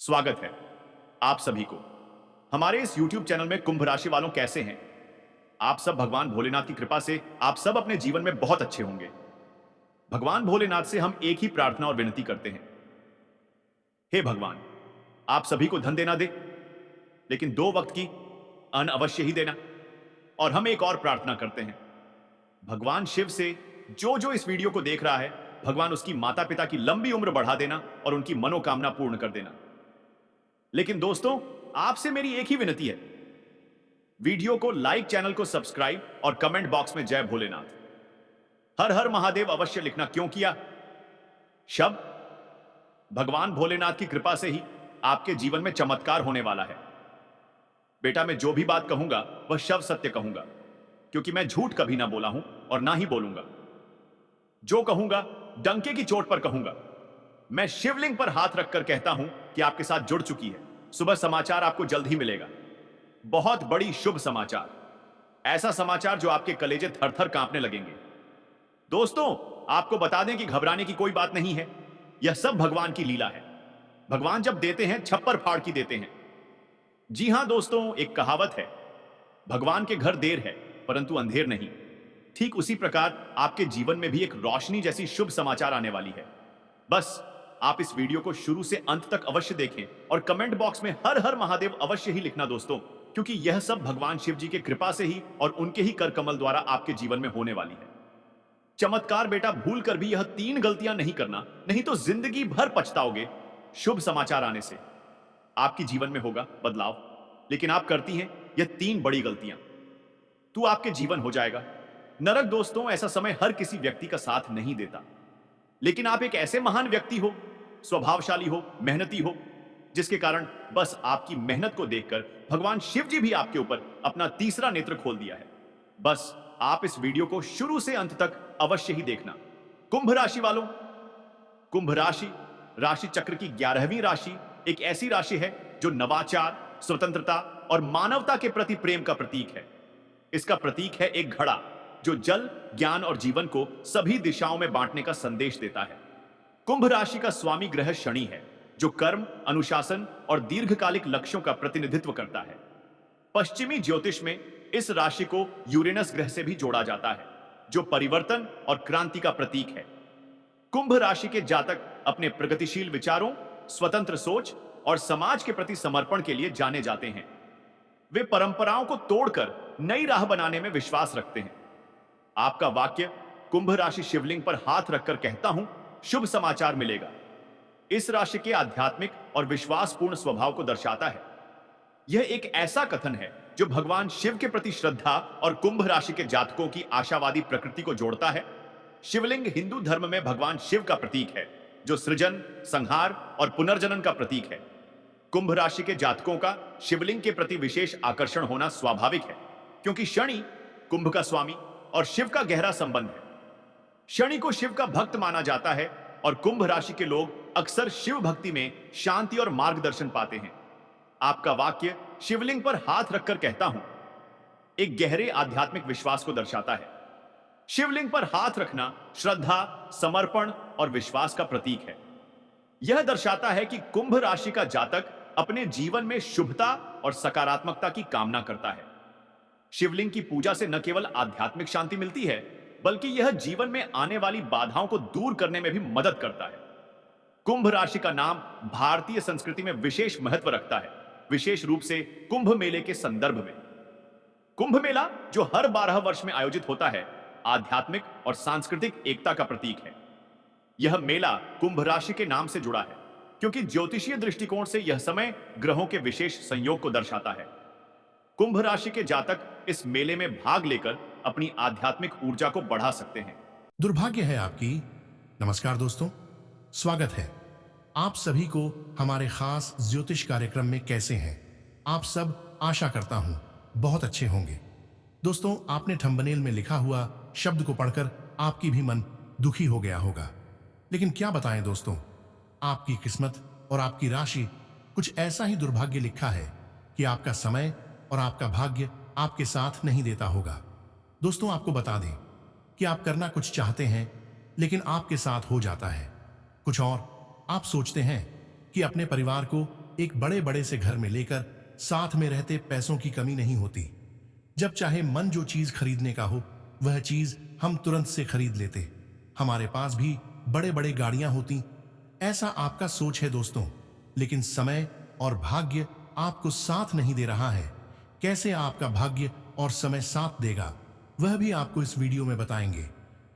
स्वागत है आप सभी को हमारे इस YouTube चैनल में। कुंभ राशि वालों कैसे हैं आप सब? भगवान भोलेनाथ की कृपा से आप सब अपने जीवन में बहुत अच्छे होंगे। भगवान भोलेनाथ से हम एक ही प्रार्थना और विनती करते हैं, हे भगवान, आप सभी को धन देना दे, लेकिन 2 वक्त की अन्न अवश्य ही देना। और हम एक और प्रार्थना करते हैं, भगवान शिव से जो जो इस वीडियो को देख रहा है, भगवान उसकी माता पिता की लंबी उम्र बढ़ा देना और उनकी मनोकामना पूर्ण कर देना। लेकिन दोस्तों, आपसे मेरी एक ही विनती है, वीडियो को लाइक, चैनल को सब्सक्राइब और कमेंट बॉक्स में जय भोलेनाथ, हर हर महादेव अवश्य लिखना। क्यों किया? शब्द भगवान भोलेनाथ की कृपा से ही आपके जीवन में चमत्कार होने वाला है। बेटा, मैं जो भी बात कहूंगा वह शब्द सत्य कहूंगा, क्योंकि मैं झूठ कभी ना बोला हूं और ना ही बोलूंगा। जो कहूंगा डंके की चोट पर कहूंगा। मैं शिवलिंग पर हाथ रखकर कहता हूं कि आपके साथ जुड़ चुकी है। सुबह समाचार आपको जल्द ही मिलेगा, बहुत बड़ी शुभ समाचार, ऐसा समाचार जो आपके कलेजे थर थर कांपने लगेंगे। दोस्तों, आपको बता दें कि घबराने की कोई बात नहीं है, यह सब भगवान की लीला है। भगवान जब देते हैं, छप्पर फाड़ की देते हैं। जी हां दोस्तों, एक कहावत है, भगवान के घर देर है परंतु अंधेर नहीं। ठीक उसी प्रकार आपके जीवन में भी एक रोशनी जैसी शुभ समाचार आने वाली है। बस आप इस वीडियो को शुरू से अंत तक अवश्य देखें और कमेंट बॉक्स में हर हर महादेव अवश्य ही लिखना दोस्तों, क्योंकि यह सब भगवान शिव जी के कृपा से ही और उनके ही कर कमल द्वारा आपके जीवन में होने वाली है। चमत्कार बेटा, भूल कर भी यह 3 गलतियां नहीं करना, नहीं तो जिंदगी भर पछताओगे। शुभ समाचार आने से आपके जीवन में होगा बदलाव, लेकिन आप करती हैं यह 3 बड़ी गलतियां, तो आपके जीवन हो जाएगा नरक। दोस्तों, ऐसा समय हर किसी व्यक्ति का साथ नहीं देता, लेकिन आप एक ऐसे महान व्यक्ति हो, स्वभावशाली हो, मेहनती हो, जिसके कारण बस आपकी मेहनत को देखकर भगवान शिव जी भी आपके ऊपर अपना तीसरा नेत्र खोल दिया है। बस आप इस वीडियो को शुरू से अंत तक अवश्य ही देखना। कुंभ राशि वालों, कुंभ राशि राशि चक्र की 11वीं राशि एक ऐसी राशि है जो नवाचार, स्वतंत्रता और मानवता के प्रति प्रेम का प्रतीक है। इसका प्रतीक है एक घड़ा जो जल, ज्ञान और जीवन को सभी दिशाओं में बांटने का संदेश देता है। कुंभ राशि का स्वामी ग्रह शनि है, जो कर्म, अनुशासन और दीर्घकालिक लक्ष्यों का प्रतिनिधित्व करता है। पश्चिमी ज्योतिष में इस राशि को यूरेनस ग्रह से भी जोड़ा जाता है, जो परिवर्तन और क्रांति का प्रतीक है। कुंभ राशि के जातक अपने प्रगतिशील विचारों, स्वतंत्र सोच और समाज के प्रति समर्पण के लिए जाने जाते हैं। वे परंपराओं को तोड़कर नई राह बनाने में विश्वास रखते हैं। आपका वाक्य, कुंभ राशि शिवलिंग पर हाथ रखकर कहता हूं, शुभ समाचार मिलेगा, इस राशि के आध्यात्मिक और विश्वासपूर्ण स्वभाव को दर्शाता है। यह एक ऐसा कथन है जो भगवान शिव के प्रति श्रद्धा और कुंभ राशि के जातकों की आशावादी प्रकृति को जोड़ता है। शिवलिंग हिंदू धर्म में भगवान शिव का प्रतीक है, जो सृजन, संहार और पुनर्जनन का प्रतीक है। कुंभ राशि के जातकों का शिवलिंग के प्रति विशेष आकर्षण होना स्वाभाविक है, क्योंकि शनि कुंभ का स्वामी और शिव का गहरा संबंध है। शनि को शिव का भक्त माना जाता है और कुंभ राशि के लोग अक्सर शिव भक्ति में शांति और मार्गदर्शन पाते हैं। आपका वाक्य, शिवलिंग पर हाथ रखकर कहता हूं, एक गहरे आध्यात्मिक विश्वास को दर्शाता है। शिवलिंग पर हाथ रखना श्रद्धा, समर्पण और विश्वास का प्रतीक है। यह दर्शाता है कि कुंभ राशि का जातक अपने जीवन में शुभता और सकारात्मकता की कामना करता है। शिवलिंग की पूजा से न केवल आध्यात्मिक शांति मिलती है, बल्कि यह जीवन में आने वाली बाधाओं को दूर करने में भी मदद करता है। कुंभ राशि का नाम भारतीय संस्कृति में विशेष महत्व रखता है, विशेष रूप से कुंभ मेले के संदर्भ में। कुंभ मेला, जो हर 12 वर्ष में आयोजित होता है, आध्यात्मिक और सांस्कृतिक एकता का प्रतीक है। यह मेला कुंभ राशि के नाम से जुड़ा है, क्योंकि ज्योतिषीय दृष्टिकोण से यह समय ग्रहों के विशेष संयोग को दर्शाता है। कुंभ राशि के जातक इस मेले में भाग लेकर अपनी आध्यात्मिक ऊर्जा को बढ़ा सकते हैं। दुर्भाग्य है आपकी। नमस्कार दोस्तों, स्वागत है आप सभी को हमारे खास ज्योतिष कार्यक्रम में। कैसे हैं आप सब? आशा करता हूं बहुत अच्छे होंगे। दोस्तों, आपने थंबनेल में लिखा हुआ शब्द को पढ़कर आपकी भी मन दुखी हो गया होगा, लेकिन क्या बताएं दोस्तों, आपकी किस्मत और आपकी राशि कुछ ऐसा ही दुर्भाग्य लिखा है कि आपका समय और आपका भाग्य आपके साथ नहीं देता होगा। दोस्तों, आपको बता दें कि आप करना कुछ चाहते हैं, लेकिन आपके साथ हो जाता है कुछ और। आप सोचते हैं कि अपने परिवार को एक बड़े बड़े से घर में लेकर साथ में रहते पैसों की कमी नहीं होती। जब चाहे मन जो चीज खरीदने का हो वह चीज हम तुरंत से खरीद लेते। हमारे पास भी बड़े बड़े गाड़ियां होती। ऐसा आपका सोच है दोस्तों, लेकिन समय और भाग्य आपको साथ नहीं दे रहा है। कैसे आपका भाग्य और समय साथ देगा वह भी आपको इस वीडियो में बताएंगे।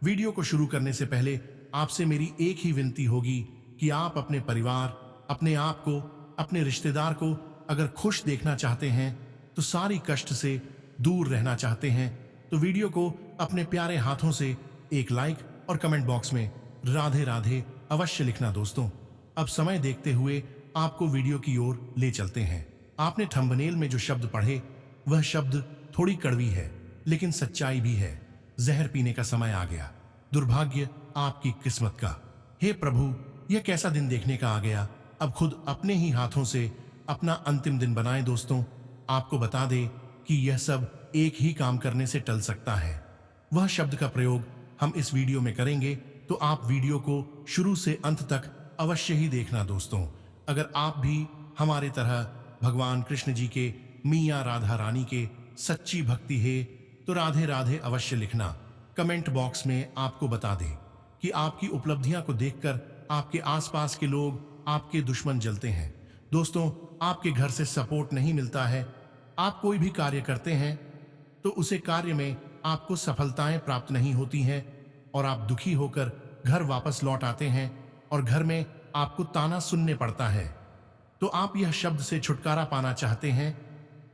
वीडियो को शुरू करने से पहले आपसे मेरी एक ही विनती होगी कि आप अपने परिवार, अपने आप को, अपने रिश्तेदार को अगर खुश देखना चाहते हैं, तो सारी कष्ट से दूर रहना चाहते हैं, तो वीडियो को अपने प्यारे हाथों से एक लाइक और कमेंट बॉक्स में राधे राधे अवश्य लिखना दोस्तों। अब समय देखते हुए आपको वीडियो की ओर ले चलते हैं। आपने थंबनेल में जो शब्द पढ़े वह शब्द थोड़ी कड़वी है, लेकिन सच्चाई भी है। जहर पीने का समय आ गया, दुर्भाग्य आपकी किस्मत का। हे प्रभु, यह कैसा दिन देखने का आ गया। अब खुद अपने ही हाथों से अपना अंतिम दिन बनाएं दोस्तों। आपको बता दे कि यह सब एक ही काम करने से टल सकता है। वह शब्द का प्रयोग हम इस वीडियो में करेंगे, तो आप वीडियो को शुरू से अंत तक अवश्य ही देखना दोस्तों। अगर आप भी हमारे तरह भगवान कृष्ण जी के, मियाँ राधा रानी के सच्ची भक्ति है, तो राधे राधे अवश्य लिखना। कमेंट बॉक्स में आपको बता दें कि आपकी उपलब्धियां को देखकर आपके आसपास के लोग, आपके दुश्मन जलते हैं। दोस्तों, आपके घर से सपोर्ट नहीं मिलता है। आप कोई भी कार्य करते हैं तो उसे कार्य में आपको सफलताएं प्राप्त नहीं होती हैं और आप दुखी होकर घर वापस लौट आते हैं और घर में आपको ताना सुनने पड़ता है। तो आप यह शब्द से छुटकारा पाना चाहते हैं,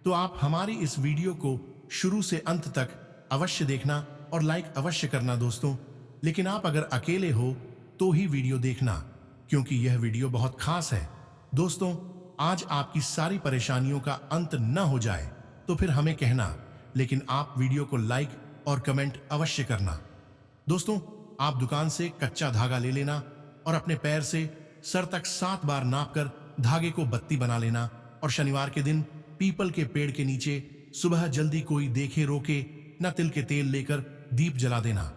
तो आप हमारी इस वीडियो को शुरू से अंत तक अवश्य देखना और लाइक अवश्य करना दोस्तों। लेकिन आप अगर अकेले हो तो ही वीडियो देखना, क्योंकि यह वीडियो बहुत खास है दोस्तों। आज आपकी सारी परेशानियों का अंत न हो जाए तो फिर हमें कहना, लेकिन आप वीडियो को लाइक और कमेंट अवश्य करना दोस्तों। आप दुकान से कच्चा धागा ले लेना और अपने पैर से सर तक 7 बार नापकर धागे को बत्ती बना लेना और शनिवार के दिन पीपल के पेड़ के नीचे सुबह जल्दी कोई देखे रोके न तिल के तेल लेकर दीप जला देना।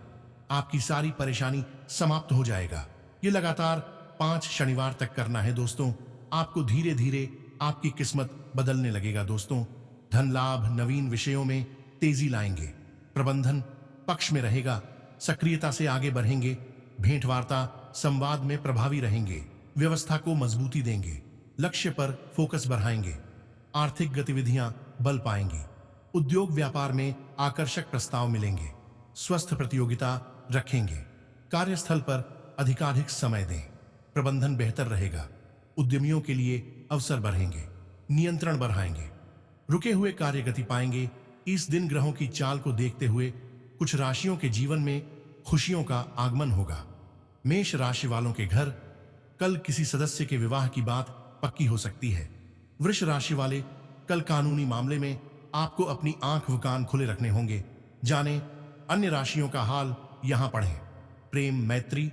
आपकी सारी परेशानी समाप्त हो जाएगा। ये लगातार 5 शनिवार तक करना है दोस्तों। आपको धीरे धीरे आपकी किस्मत बदलने लगेगा दोस्तों। धन लाभ, नवीन विषयों में तेजी लाएंगे, प्रबंधन पक्ष में रहेगा, सक्रियता से आगे बढ़ेंगे, भेंट वार्ता संवाद में प्रभावी रहेंगे, व्यवस्था को मजबूती देंगे, लक्ष्य पर फोकस बढ़ाएंगे, आर्थिक गतिविधियां बल पाएंगी, उद्योग व्यापार में आकर्षक प्रस्ताव मिलेंगे, स्वस्थ प्रतियोगिता रखेंगे, कार्यस्थल पर अधिकाधिक समय दें, प्रबंधन बेहतर रहेगा, उद्यमियों के लिए अवसर बढ़ेंगे, नियंत्रण बढ़ाएंगे, रुके हुए कार्य गति पाएंगे। इस दिन ग्रहों की चाल को देखते हुए कुछ राशियों के जीवन में खुशियों का आगमन होगा। मेष राशि वालों के घर कल किसी सदस्य के विवाह की बात पक्की हो सकती है। वृष राशि वाले कल कानूनी मामले में आपको अपनी आंख व कान खुले रखने होंगे। जाने अन्य राशियों का हाल यहां पढ़ें। प्रेम, मैत्री,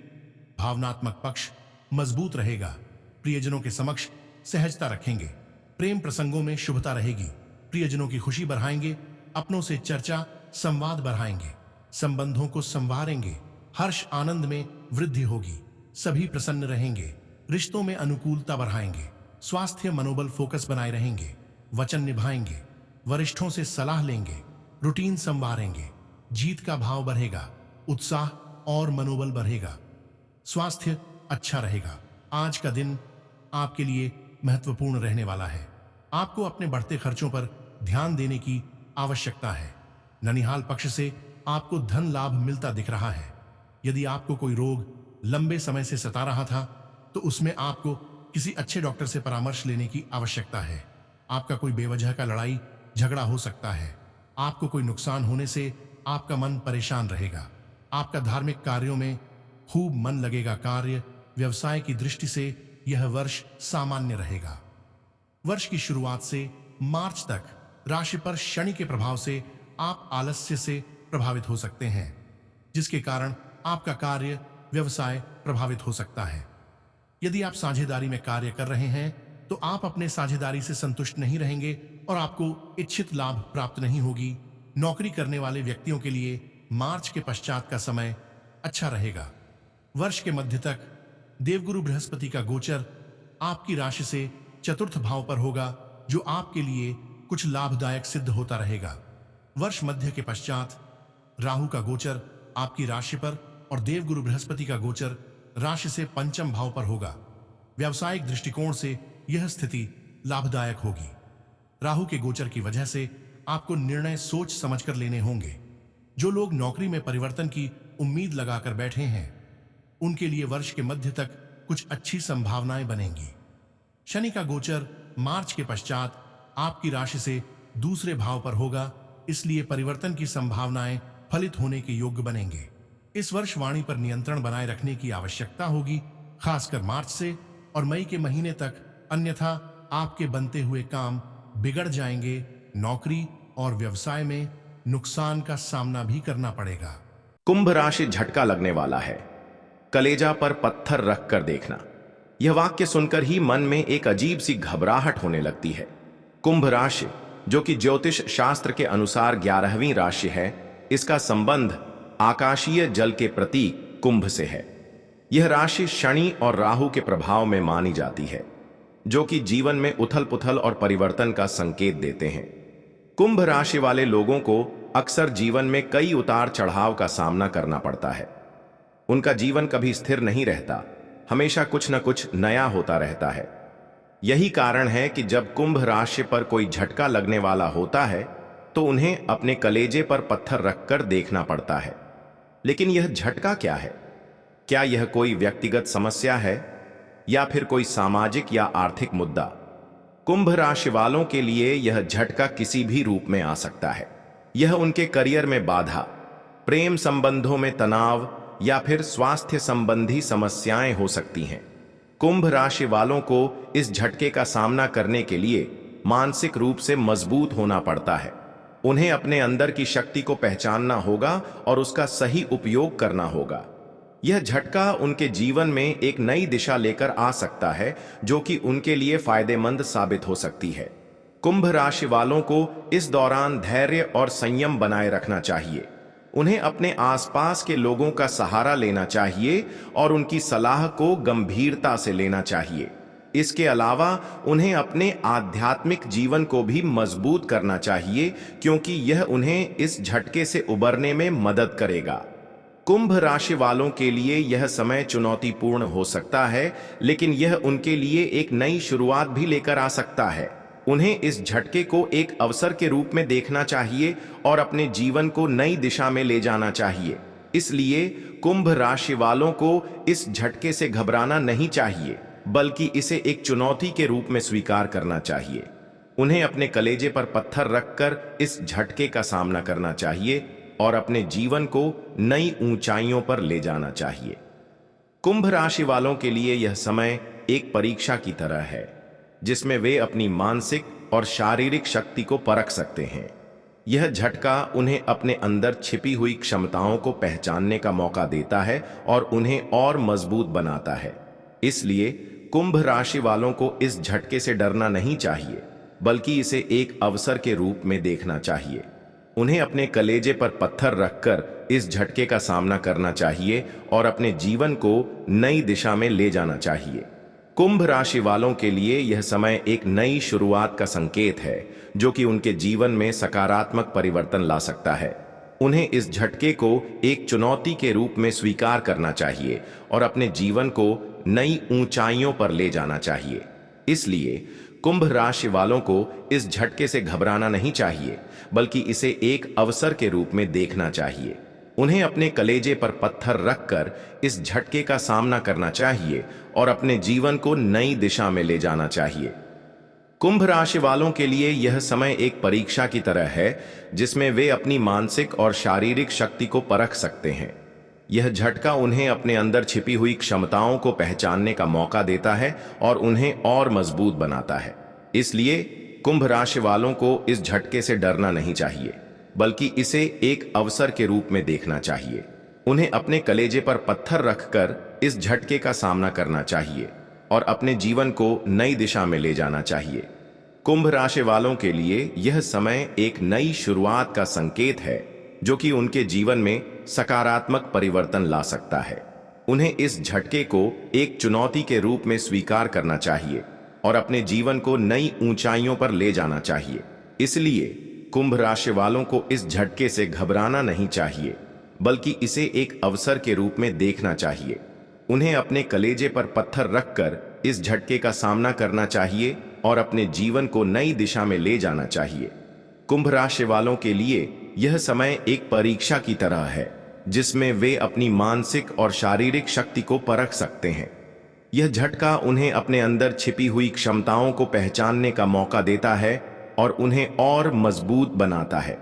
भावनात्मक पक्ष मजबूत रहेगा। प्रियजनों के समक्ष सहजता रखेंगे। प्रेम प्रसंगों में शुभता रहेगी। प्रियजनों की खुशी बढ़ाएंगे। अपनों से चर्चा संवाद बढ़ाएंगे। संबंधों को संवारेंगे। हर्ष आनंद में वृद्धि होगी। सभी प्रसन्न रहेंगे। रिश्तों में अनुकूलता बढ़ाएंगे। स्वास्थ्य मनोबल फोकस बनाए रहेंगे। वचन निभाएंगे। वरिष्ठों से सलाह लेंगे। रूटीन संवारेंगे। जीत का भाव बढ़ेगा। उत्साह और मनोबल बढ़ेगा। स्वास्थ्य अच्छा रहेगा। आज का दिन आपके लिए महत्वपूर्ण रहने वाला है। आपको अपने बढ़ते खर्चों पर ध्यान देने की आवश्यकता है। ननिहाल पक्ष से आपको धन लाभ मिलता दिख रहा है। यदि आपको कोई रोग लंबे समय से सता रहा था तो उसमें आपको किसी अच्छे डॉक्टर से परामर्श लेने की आवश्यकता है। आपका कोई बेवजह का लड़ाई झगड़ा हो सकता है। आपको कोई नुकसान होने से आपका मन परेशान रहेगा। आपका धार्मिक कार्यों में खूब मन लगेगा। कार्य व्यवसाय की दृष्टि से यह वर्ष सामान्य रहेगा। वर्ष की शुरुआत से मार्च तक राशि पर शनि के प्रभाव से आप आलस्य से प्रभावित हो सकते हैं, जिसके कारण आपका कार्य व्यवसाय प्रभावित हो सकता है। यदि आप साझेदारी में कार्य कर रहे हैं तो आप अपने साझेदारी से संतुष्ट नहीं रहेंगे और आपको इच्छित लाभ प्राप्त नहीं होगी। नौकरी करने वाले व्यक्तियों के लिए मार्च के पश्चात का समय अच्छा रहेगा। वर्ष के मध्य तक देवगुरु बृहस्पति का गोचर आपकी राशि से चतुर्थ भाव पर होगा, जो आपके लिए कुछ लाभदायक सिद्ध होता रहेगा। वर्ष मध्य के पश्चात राहु का गोचर आपकी राशि पर और देवगुरु बृहस्पति का गोचर राशि से पंचम भाव पर होगा। व्यावसायिक दृष्टिकोण से यह स्थिति लाभदायक होगी। राहु के गोचर की वजह से आपको निर्णय सोच समझकर लेने होंगे। जो लोग नौकरी में परिवर्तन की उम्मीद लगाकर बैठे हैं, उनके लिए वर्ष के मध्य तक कुछ अच्छी संभावनाएं बनेंगी। शनि का गोचर मार्च के पश्चात आपकी राशि से दूसरे भाव पर होगा, इसलिए परिवर्तन की संभावनाएं फलित होने के योग्य बनेंगे। इस वर्ष वाणी पर नियंत्रण बनाए रखने की आवश्यकता होगी, खासकर मार्च से और मई के महीने तक, अन्यथा आपके बनते हुए काम बिगड़ जाएंगे। नौकरी और व्यवसाय में नुकसान का सामना भी करना पड़ेगा। कुंभ राशि झटका लगने वाला है, कलेजा पर पत्थर रखकर देखना। यह वाक्य सुनकर ही मन में एक अजीब सी घबराहट होने लगती है। कुंभ राशि, जो कि ज्योतिष शास्त्र के अनुसार 11वीं राशि है, इसका संबंध आकाशीय जल के प्रतीक कुंभ से है। यह राशि शनि और राहु के प्रभाव में मानी जाती है, जो कि जीवन में उथल पुथल और परिवर्तन का संकेत देते हैं। कुंभ राशि वाले लोगों को अक्सर जीवन में कई उतार चढ़ाव का सामना करना पड़ता है। उनका जीवन कभी स्थिर नहीं रहता, हमेशा कुछ न कुछ नया होता रहता है। यही कारण है कि जब कुंभ राशि पर कोई झटका लगने वाला होता है तो उन्हें अपने कलेजे पर पत्थर रखकर देखना पड़ता है। लेकिन यह झटका क्या है? क्या यह कोई व्यक्तिगत समस्या है या फिर कोई सामाजिक या आर्थिक मुद्दा? कुंभ राशि वालों के लिए यह झटका किसी भी रूप में आ सकता है। यह उनके करियर में बाधा, प्रेम संबंधों में तनाव या फिर स्वास्थ्य संबंधी समस्याएं हो सकती हैं। कुंभ राशि वालों को इस झटके का सामना करने के लिए मानसिक रूप से मजबूत होना पड़ता है। उन्हें अपने अंदर की शक्ति को पहचानना होगा और उसका सही उपयोग करना होगा। यह झटका उनके जीवन में एक नई दिशा लेकर आ सकता है, जो कि उनके लिए फायदेमंद साबित हो सकती है। कुंभ राशि वालों को इस दौरान धैर्य और संयम बनाए रखना चाहिए। उन्हें अपने आसपास के लोगों का सहारा लेना चाहिए और उनकी सलाह को गंभीरता से लेना चाहिए। इसके अलावा उन्हें अपने आध्यात्मिक जीवन को भी मजबूत करना चाहिए, क्योंकि यह उन्हें इस झटके से उबरने में मदद करेगा। कुंभ राशि वालों के लिए यह समय चुनौतीपूर्ण हो सकता है, लेकिन यह उनके लिए एक नई शुरुआत भी लेकर आ सकता है। उन्हें इस झटके को एक अवसर के रूप में देखना चाहिए और अपने जीवन को नई दिशा में ले जाना चाहिए। इसलिए कुंभ राशि वालों को इस झटके से घबराना नहीं चाहिए, बल्कि इसे एक चुनौती के रूप में स्वीकार करना चाहिए। उन्हें अपने कलेजे पर पत्थर रखकर इस झटके का सामना करना चाहिए और अपने जीवन को नई ऊंचाइयों पर ले जाना चाहिए। कुंभ राशि वालों के लिए यह समय एक परीक्षा की तरह है, जिसमें वे अपनी मानसिक और शारीरिक शक्ति को परख सकते हैं। यह झटका उन्हें अपने अंदर छिपी हुई क्षमताओं को पहचानने का मौका देता है और उन्हें और मजबूत बनाता है। इसलिए कुंभ राशि वालों को इस झटके से डरना नहीं चाहिए, बल्कि इसे एक अवसर के रूप में देखना चाहिए। उन्हें अपने कलेजे पर पत्थर रखकर इस झटके का सामना करना चाहिए और अपने जीवन को नई दिशा में ले जाना चाहिए। कुंभ राशि वालों के लिए यह समय एक नई शुरुआत का संकेत है, जो कि उनके जीवन में सकारात्मक परिवर्तन ला सकता है। उन्हें इस झटके को एक चुनौती के रूप में स्वीकार करना चाहिए और अपने जीवन को नई ऊंचाइयों पर ले जाना चाहिए। इसलिए कुंभ राशि वालों को इस झटके से घबराना नहीं चाहिए, बल्कि इसे एक अवसर के रूप में देखना चाहिए। उन्हें अपने कलेजे पर पत्थर रखकर इस झटके का सामना करना चाहिए और अपने जीवन को नई दिशा में ले जाना चाहिए। कुंभ राशि वालों के लिए यह समय एक परीक्षा की तरह है, जिसमें वे अपनी मानसिक और शारीरिक शक्ति को परख सकते हैं। यह झटका उन्हें अपने अंदर छिपी हुई क्षमताओं को पहचानने का मौका देता है और उन्हें और मजबूत बनाता है। इसलिए कुंभ राशि वालों को इस झटके से डरना नहीं चाहिए, बल्कि इसे एक अवसर के रूप में देखना चाहिए। उन्हें अपने कलेजे पर पत्थर रखकर इस झटके का सामना करना चाहिए और अपने जीवन को नई दिशा में ले जाना चाहिए। कुंभ राशि वालों के लिए यह समय एक नई शुरुआत का संकेत है, जो कि उनके जीवन में सकारात्मक परिवर्तन ला सकता है। उन्हें इस झटके को एक चुनौती के रूप में स्वीकार करना चाहिए और अपने जीवन को नई ऊंचाइयों पर ले जाना चाहिए। इसलिए कुंभ राशि वालों को इस झटके से घबराना नहीं चाहिए, बल्कि इसे एक अवसर के रूप में देखना चाहिए। उन्हें अपने कलेजे पर पत्थर रखकर इस झटके का सामना करना चाहिए और अपने जीवन को नई दिशा में ले जाना चाहिए। कुंभ राशि वालों के लिए यह समय एक परीक्षा की तरह है, जिसमें वे अपनी मानसिक और शारीरिक शक्ति को परख सकते हैं। यह झटका उन्हें अपने अंदर छिपी हुई क्षमताओं को पहचानने का मौका देता है और उन्हें और मजबूत बनाता है।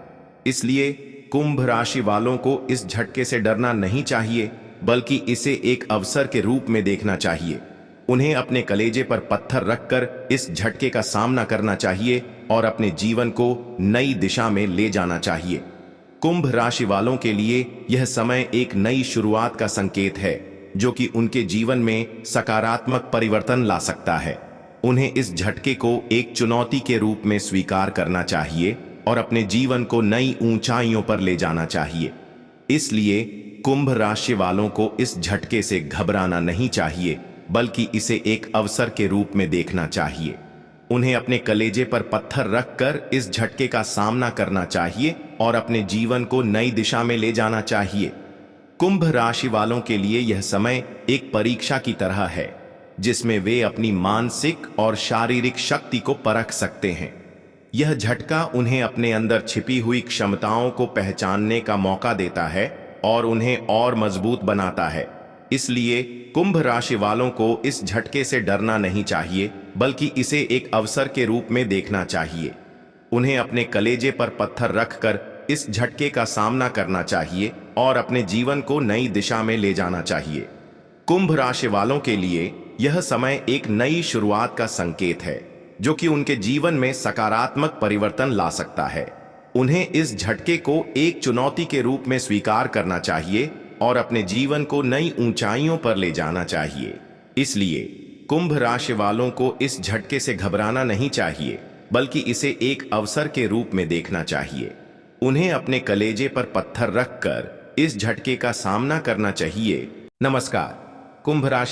इसलिए कुंभ राशि वालों को इस झटके से डरना नहीं चाहिए, बल्कि इसे एक अवसर के रूप में देखना चाहिए। उन्हें अपने कलेजे पर पत्थर रखकर इस झटके का सामना करना चाहिए और अपने जीवन को नई दिशा में ले जाना चाहिए। कुंभ राशि वालों के लिए यह समय एक नई शुरुआत का संकेत है, जो कि उनके जीवन में सकारात्मक परिवर्तन ला सकता है। उन्हें इस झटके को एक चुनौती के रूप में स्वीकार करना चाहिए और अपने जीवन को नई ऊंचाइयों पर ले जाना चाहिए। इसलिए कुंभ राशि वालों को इस झटके से घबराना नहीं चाहिए, बल्कि इसे एक अवसर के रूप में देखना चाहिए। उन्हें अपने कलेजे पर पत्थर रखकर इस झटके का सामना करना चाहिए और अपने जीवन को नई दिशा में ले जाना चाहिए। कुंभ राशि वालों के लिए यह समय एक परीक्षा की तरह है, जिसमें वे अपनी मानसिक और शारीरिक शक्ति को परख सकते हैं। यह झटका उन्हें अपने अंदर छिपी हुई क्षमताओं को पहचानने का मौका देता है और उन्हें और मजबूत बनाता है। इसलिए कुंभ राशि वालों को इस झटके से डरना नहीं चाहिए, बल्कि इसे एक अवसर के रूप में देखना चाहिए। उन्हें अपने कलेजे पर पत्थर रखकर इस झटके का सामना करना चाहिए और अपने जीवन को नई दिशा में ले जाना चाहिए। कुंभ राशि वालों के लिए यह समय एक नई शुरुआत का संकेत है, जो कि उनके जीवन में सकारात्मक परिवर्तन ला सकता है। उन्हें इस झटके को एक चुनौती के रूप में स्वीकार करना चाहिए और अपने जीवन को नई ऊंचाइयों पर ले जाना चाहिए। इसलिए कुंभ राशि वालों को इस झटके से घबराना नहीं चाहिए, बल्कि इसे एक अवसर के रूप में देखना चाहिए। उन्हें अपने कलेजे पर पत्थर रखकर इस झटके का सामना करना चाहिए। नमस्कार, कुंभ राशि